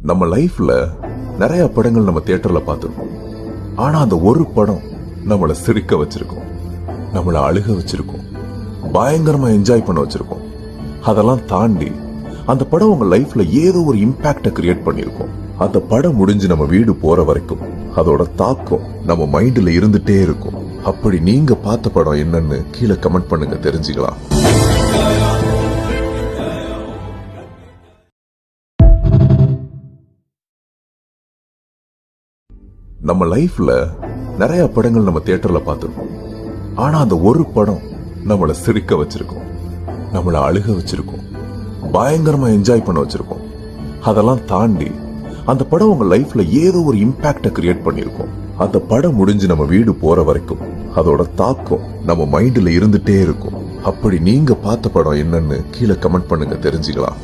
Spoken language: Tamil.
நம்ம லைஃப்ல நிறைய படங்கள் நம்ம தியேட்டர்ல பார்த்திருக்கோம். ஆனா அந்த ஒரு படம் நம்மள சிரிக்க வச்சிருக்கோம், நம்மள அழுக வச்சிருக்கோம், பயங்கரமா என்ஜாய் பண்ண வச்சிருக்கோம். அதெல்லாம் தாண்டி அந்த படம் உங்க லைஃப்ல ஏதோ ஒரு இம்பாக்ட கிரியேட் பண்ணிருக்கோம். அந்த படம் முடிஞ்சு நம்ம வீடு போற வரைக்கும் அதோட தாக்கம் நம்ம மைண்ட்ல இருந்துட்டே இருக்கும். அப்படி நீங்க பார்த்த படம் என்னன்னு கீழே கமெண்ட் பண்ணுங்க, தெரிஞ்சுக்கலாம். நம்ம லைஃப்ல நிறைய படங்கள் நம்ம தியேட்டர்ல பார்த்திருக்கோம். ஆனா அந்த ஒரு படம் நம்மள சிரிக்க வச்சிருக்கோம், நம்மள அழுக வச்சிருக்கோம், பயங்கரமா என்ஜாய் பண்ண வச்சிருக்கோம். அதெல்லாம் தாண்டி அந்த படம் உங்க லைஃப்ல ஏதோ ஒரு இம்பாக்ட கிரியேட் பண்ணிருக்கோம். அந்த படம் முடிஞ்சு நம்ம வீடு போற வரைக்கும் அதோட தாக்கம் நம்ம மைண்ட்ல இருந்துட்டே இருக்கும். அப்படி நீங்க பார்த்த படம் என்னன்னு கீழே கமெண்ட் பண்ணுங்க, தெரிஞ்சுக்கலாம்.